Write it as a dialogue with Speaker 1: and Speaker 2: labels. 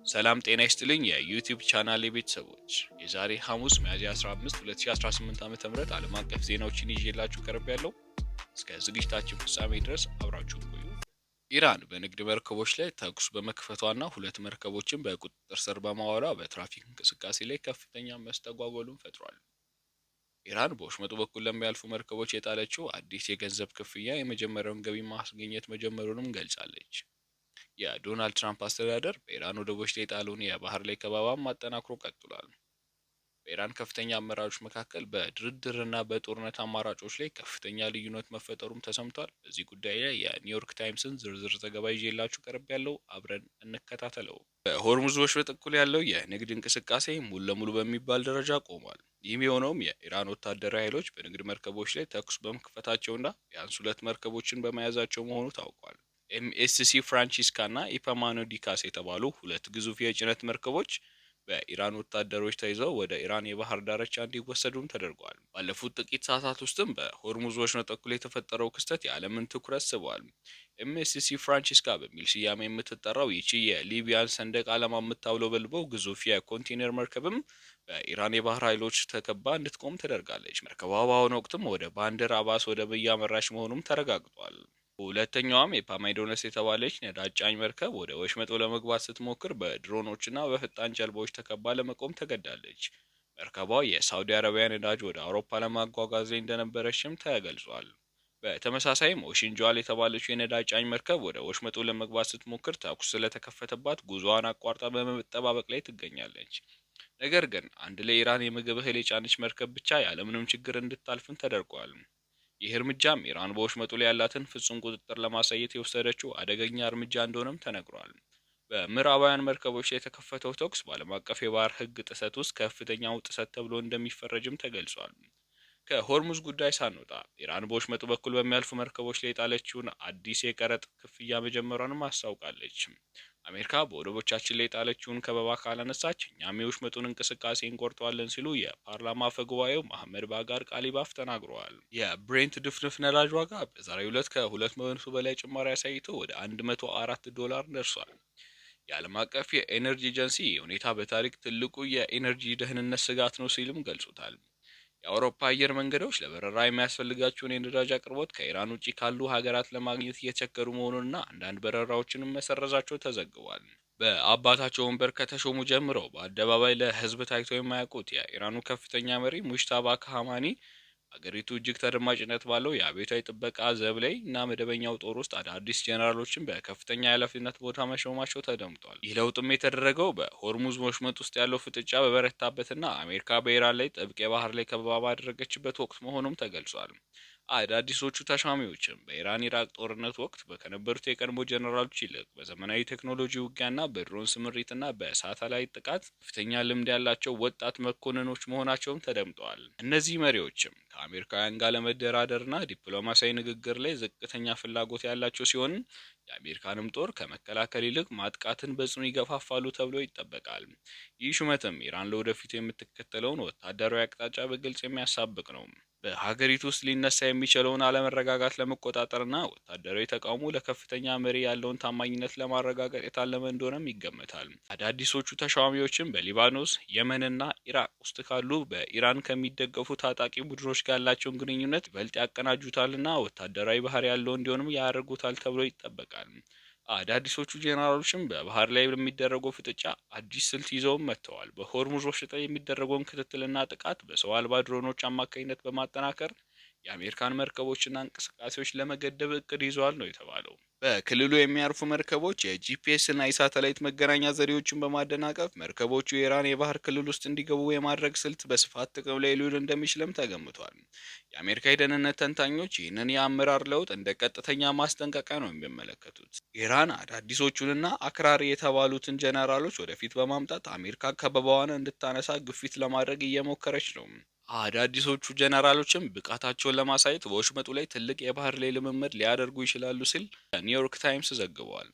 Speaker 1: ሰላም ጤና ይስጥልኝ የዩቲዩብ ቻናል ቤተሰቦች፣ የዛሬ ሐሙስ ሚያዝያ 15 2018 ዓ.ም ዓለም አቀፍ ዜናዎችን ይዤላችሁ ቀርቤያለሁ። እስከ ዝግጅታችን ፍጻሜ ድረስ አብራችሁን ቆዩ። ኢራን በንግድ መርከቦች ላይ ተኩስ በመክፈቷና ሁለት መርከቦችን በቁጥጥር ስር በማዋሏ በትራፊክ እንቅስቃሴ ላይ ከፍተኛ መስተጓጎሉን ፈጥሯል። ኢራን በወሽመጡ በኩል ለሚያልፉ መርከቦች የጣለችው አዲስ የገንዘብ ክፍያ የመጀመሪያውን ገቢ ማስገኘት መጀመሩንም ገልጻለች። የዶናልድ ትራምፕ አስተዳደር በኢራን ወደቦች ላይ የጣለውን የባህር ላይ ከበባም አጠናክሮ ቀጥሏል። በኢራን ከፍተኛ አመራሮች መካከል በድርድርና በጦርነት አማራጮች ላይ ከፍተኛ ልዩነት መፈጠሩም ተሰምቷል። በዚህ ጉዳይ ላይ የኒውዮርክ ታይምስን ዝርዝር ዘገባ ይዤላችሁ ቀርብ ያለው አብረን እንከታተለው። በሆርሙዝ ወሽመጥ በኩል ያለው የንግድ እንቅስቃሴ ሙሉ ለሙሉ በሚባል ደረጃ ቆሟል። ይህም የሆነውም የኢራን ወታደራዊ ኃይሎች በንግድ መርከቦች ላይ ተኩስ በመክፈታቸውና ቢያንስ ሁለት መርከቦችን በመያዛቸው መሆኑ ታውቋል። ኤምኤስሲ ፍራንቺስካ እና ኢፓማኖዲካስ የተባሉ ሁለት ግዙፍ የጭነት መርከቦች በኢራን ወታደሮች ተይዘው ወደ ኢራን የባህር ዳርቻ እንዲወሰዱም ተደርጓል። ባለፉት ጥቂት ሰዓታት ውስጥም በሆርሙዝ ወሽመጥ በኩል የተፈጠረው ክስተት የዓለምን ትኩረት ስቧል። ኤምኤስሲ ፍራንቺስካ በሚል ስያሜ የምትጠራው ይቺ የሊቢያን ሰንደቅ ዓላማ የምታውለበልበው ግዙፍ የኮንቴነር መርከብም በኢራን የባህር ኃይሎች ተከባ እንድትቆም ተደርጋለች። መርከቧ በአሁኑ ወቅትም ወደ ባንደር አባስ ወደብ እያመራች መሆኑም ተረጋግጧል። ሁለተኛዋም የፓማይዶነስ የተባለች ነዳጅ ጫኝ መርከብ ወደ ወሽመጡ ለመግባት ስትሞክር በድሮኖችና በፈጣን ጀልባዎች ተከባ ለመቆም ተገዳለች። መርከቧ የሳውዲ አረቢያ ነዳጅ ወደ አውሮፓ ለማጓጓዝ ላይ እንደነበረችም ተገልጿል። በተመሳሳይም ኦሽን ጇል የተባለችው የነዳጅ ጫኝ መርከብ ወደ ወሽመጡ ለመግባት ስትሞክር ተኩስ ስለተከፈተባት ጉዞዋን አቋርጣ በመጠባበቅ ላይ ትገኛለች። ነገር ግን አንድ ለኢራን የምግብ እህል የጫነች መርከብ ብቻ ያለምንም ችግር እንድታልፍም ተደርጓል። ይህ እርምጃም ኢራን በወሽመጡ ላይ ያላትን ፍጹም ቁጥጥር ለማሳየት የወሰደችው አደገኛ እርምጃ እንደሆነም ተነግሯል። በምዕራባውያን መርከቦች ላይ የተከፈተው ተኩስ በዓለም አቀፍ የባህር ሕግ ጥሰት ውስጥ ከፍተኛው ጥሰት ተብሎ እንደሚፈረጅም ተገልጿል። ከሆርሙዝ ጉዳይ ሳንወጣ ኢራን በወሽመጡ በኩል በሚያልፉ መርከቦች ላይ የጣለችውን አዲስ የቀረጥ ክፍያ መጀመሯንም አስታውቃለች። አሜሪካ በወደቦቻችን ላይ የጣለችውን ከበባ ካላነሳች እኛም የወሽመጡን እንቅስቃሴ እንቆርጠዋለን ሲሉ የፓርላማ አፈ ጉባኤው መሐመድ ባጋር ቃሊባፍ ተናግረዋል። የብሬንት ድፍድፍ ነዳጅ ዋጋ በዛሬው ዕለት ከ200 በላይ ጭማሪ አሳይቶ ወደ $104 ደርሷል። የዓለም አቀፍ የኤነርጂ ኤጀንሲ ሁኔታ በታሪክ ትልቁ የኤነርጂ ደህንነት ስጋት ነው ሲልም ገልጾታል። የአውሮፓ አየር መንገዶች ለበረራ የሚያስፈልጋቸውን የነዳጅ አቅርቦት ከኢራን ውጪ ካሉ ሀገራት ለማግኘት እየቸገሩ መሆኑንና አንዳንድ በረራዎችንም መሰረዛቸው ተዘግቧል። በአባታቸው ወንበር ከተሾሙ ጀምረው በአደባባይ ለሕዝብ ታይቶ የማያውቁት የኢራኑ ከፍተኛ መሪ ሙጅታባ ካሃማኒ አገሪቱ እጅግ ተደማጭነት ባለው የአብዮታዊ ጥበቃ ዘብ ላይ እና መደበኛው ጦር ውስጥ አዳዲስ ጄኔራሎችን በከፍተኛ የኃላፊነት ቦታ መሾማቸው ተደምጧል። ይህ ለውጥም የተደረገው በሆርሙዝ ወሽመጥ ውስጥ ያለው ፍጥጫ በበረታበትና አሜሪካ በኢራን ላይ ጥብቅ የባህር ላይ ከበባ ባደረገችበት ወቅት መሆኑም ተገልጿል። አዳዲሶቹ ተሿሚዎችም በኢራን ኢራቅ ጦርነት ወቅት ከነበሩት የቀድሞ ጀነራሎች ይልቅ በዘመናዊ ቴክኖሎጂ ውጊያና በድሮን ስምሪትና በሳተላይት ጥቃት ከፍተኛ ልምድ ያላቸው ወጣት መኮንኖች መሆናቸውም ተደምጠዋል። እነዚህ መሪዎችም ከአሜሪካውያን ጋር ለመደራደርና ዲፕሎማሲያዊ ንግግር ላይ ዝቅተኛ ፍላጎት ያላቸው ሲሆን የአሜሪካንም ጦር ከመከላከል ይልቅ ማጥቃትን በጽኑ ይገፋፋሉ ተብሎ ይጠበቃል። ይህ ሹመትም ኢራን ለወደፊቱ የምትከተለውን ወታደራዊ አቅጣጫ በግልጽ የሚያሳብቅ ነው። በሀገሪቱ ውስጥ ሊነሳ የሚችለውን አለመረጋጋት ለመቆጣጠርና ወታደራዊ ተቃውሞ ለከፍተኛ መሪ ያለውን ታማኝነት ለማረጋገጥ የታለመ እንደሆነም ይገመታል። አዳዲሶቹ ተሿሚዎችም በሊባኖስ፣ የመንና ኢራቅ ውስጥ ካሉ በኢራን ከሚደገፉ ታጣቂ ቡድኖች ጋር ያላቸውን ግንኙነት ይበልጥ ያቀናጁታልና ወታደራዊ ባህሪ ያለው እንዲሆንም ያደርጉታል ተብሎ ይጠበቃል። አዳዲሶቹ ጄኔራሎችም በባህር ላይ በሚደረገው ፍጥጫ አዲስ ስልት ይዘውም መጥተዋል። በሆርሙዝ ወሽመጥ ላይ የሚደረገውን ክትትልና ጥቃት በሰው አልባ ድሮኖች አማካኝነት በማጠናከር የአሜሪካን መርከቦችና እንቅስቃሴዎች ለመገደብ እቅድ ይዘዋል ነው የተባለው። በክልሉ የሚያርፉ መርከቦች የጂፒኤስ እና የሳተላይት መገናኛ ዘዴዎችን በማደናቀፍ መርከቦቹ የኢራን የባህር ክልል ውስጥ እንዲገቡ የማድረግ ስልት በስፋት ጥቅም ላይ ሊውል እንደሚችልም ተገምቷል። የአሜሪካ የደህንነት ተንታኞች ይህንን የአመራር ለውጥ እንደ ቀጥተኛ ማስጠንቀቂያ ነው የሚመለከቱት። ኢራን አዳዲሶቹንና አክራሪ የተባሉትን ጀነራሎች ወደፊት በማምጣት አሜሪካ ከበባዋን እንድታነሳ ግፊት ለማድረግ እየሞከረች ነው። አዳዲሶቹ ጀነራሎችም ብቃታቸውን ለማሳየት በወሽመጡ ላይ ትልቅ የባህር ላይ ልምምድ ሊያደርጉ ይችላሉ ሲል ኒውዮርክ ታይምስ ዘግቧል።